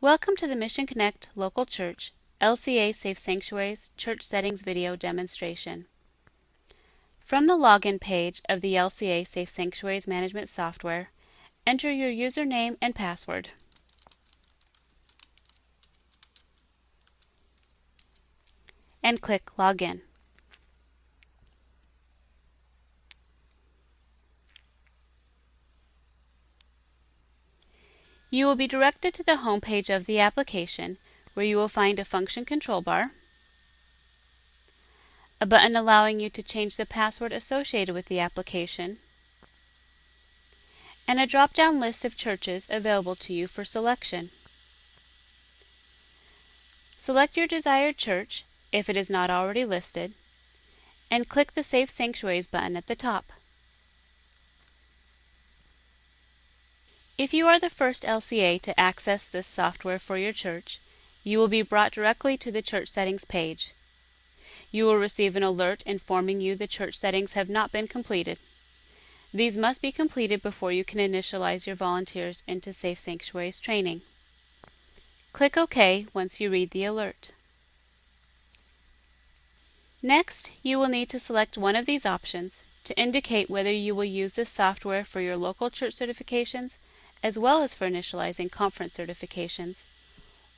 Welcome to the Mission Connect Local Church LCA Safe Sanctuaries Church Settings video demonstration. From the login page of the LCA Safe Sanctuaries Management software, enter your username and password. And click Login. You will be directed to the home page of the application, where you will find a function control bar, a button allowing you to change the password associated with the application, and a drop-down list of churches available to you for selection. Select your desired church, if it is not already listed, and click the Safe Sanctuaries button at the top. If you are the first LCA to access this software for your church, you will be brought directly to the church settings page. You will receive an alert informing you the church settings have not been completed. These must be completed before you can initialize your volunteers into Safe Sanctuaries training. Click OK once you read the alert. Next, you will need to select one of these options to indicate whether you will use this software for your local church certifications as well as for initializing conference certifications,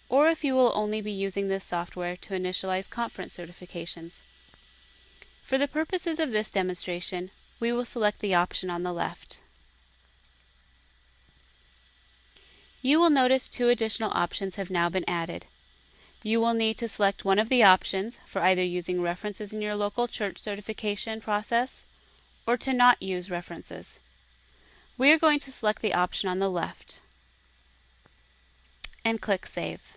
or if you will only be using this software to initialize conference certifications. For the purposes of this demonstration, we will select the option on the left. You will notice two additional options have now been added. You will need to select one of the options for either using references in your local church certification process or to not use references. We are going to select the option on the left and click Save.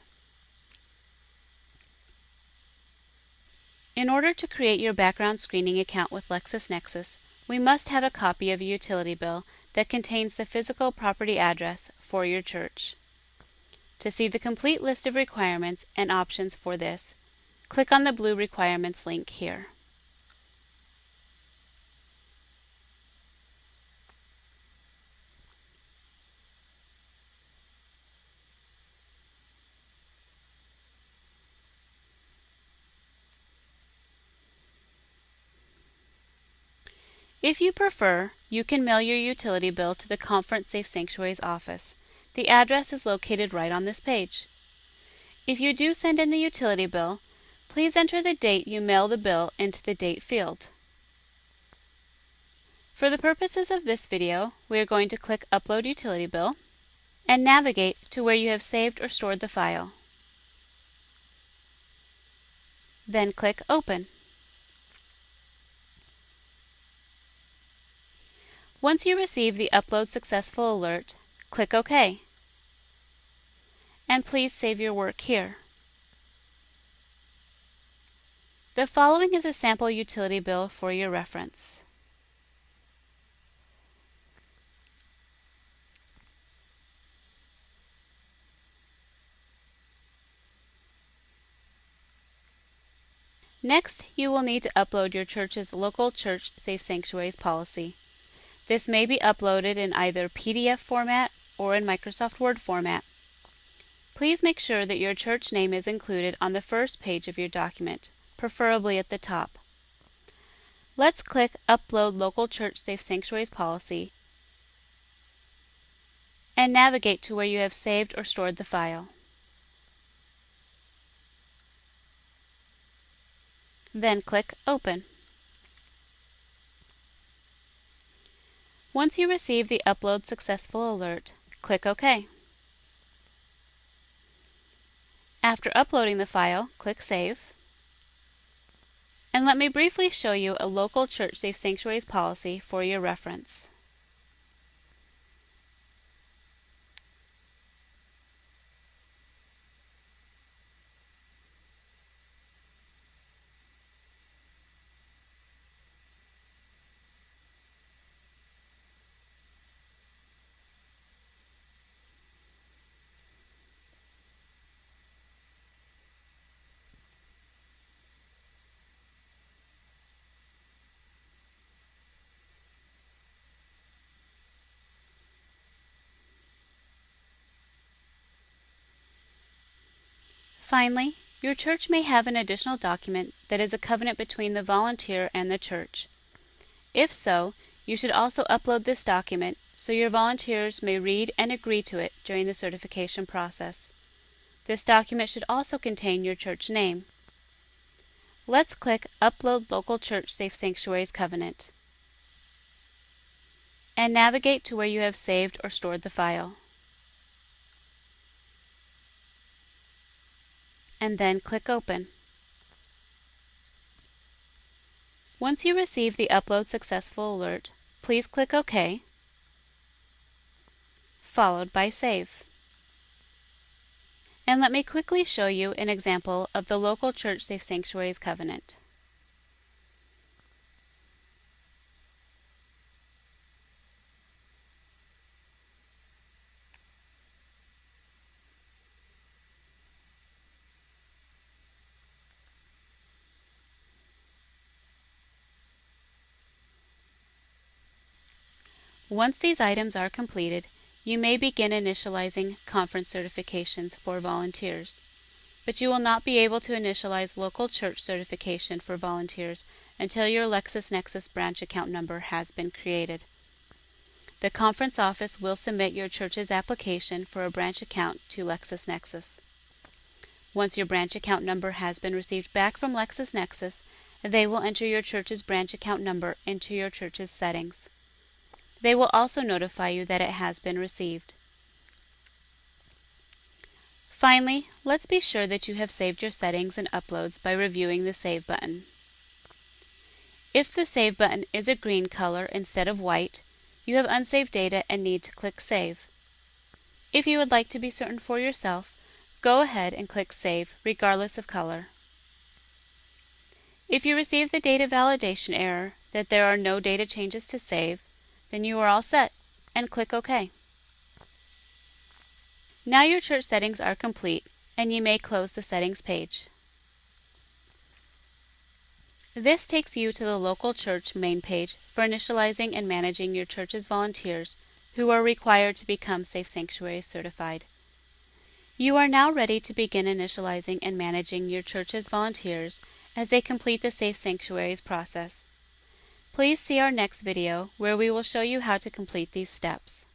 In order to create your background screening account with LexisNexis, we must have a copy of a utility bill that contains the physical property address for your church. To see the complete list of requirements and options for this, click on the blue Requirements link here. If you prefer, you can mail your utility bill to the Conference Safe Sanctuaries office. The address is located right on this page. If you do send in the utility bill, please enter the date you mail the bill into the date field. For the purposes of this video, we are going to click Upload Utility Bill and navigate to where you have saved or stored the file. Then click Open. Once you receive the Upload Successful alert, click OK. And please save your work here. The following is a sample utility bill for your reference. Next, you will need to upload your church's local church Safe Sanctuaries policy. This may be uploaded in either PDF format or in Microsoft Word format. Please make sure that your church name is included on the first page of your document, preferably at the top. Let's click Upload Local Church Safe Sanctuaries Policy and navigate to where you have saved or stored the file. Then click Open. Once you receive the Upload Successful alert, click OK. After uploading the file, click Save. And let me briefly show you a local church Safe Sanctuaries policy for your reference. Finally, your church may have an additional document that is a covenant between the volunteer and the church. If so, you should also upload this document so your volunteers may read and agree to it during the certification process. This document should also contain your church name. Let's click Upload Local Church Safe Sanctuaries Covenant and navigate to where you have saved or stored the file. And then click Open. Once you receive the Upload Successful alert, please click OK, followed by Save. And let me quickly show you an example of the Local Church Safe Sanctuaries Covenant. Once these items are completed, you may begin initializing conference certifications for volunteers. But you will not be able to initialize local church certification for volunteers until your LexisNexis branch account number has been created. The conference office will submit your church's application for a branch account to LexisNexis. Once your branch account number has been received back from LexisNexis, they will enter your church's branch account number into your church's settings. They will also notify you that it has been received. Finally, let's be sure that you have saved your settings and uploads by reviewing the Save button. If the Save button is a green color instead of white, you have unsaved data and need to click Save. If you would like to be certain for yourself, go ahead and click Save regardless of color. If you receive the data validation error that there are no data changes to save, then you are all set, and click OK. Now your church settings are complete, and you may close the settings page. This takes you to the local church main page for initializing and managing your church's volunteers who are required to become Safe Sanctuaries certified. You are now ready to begin initializing and managing your church's volunteers as they complete the Safe Sanctuaries process. Please see our next video where we will show you how to complete these steps.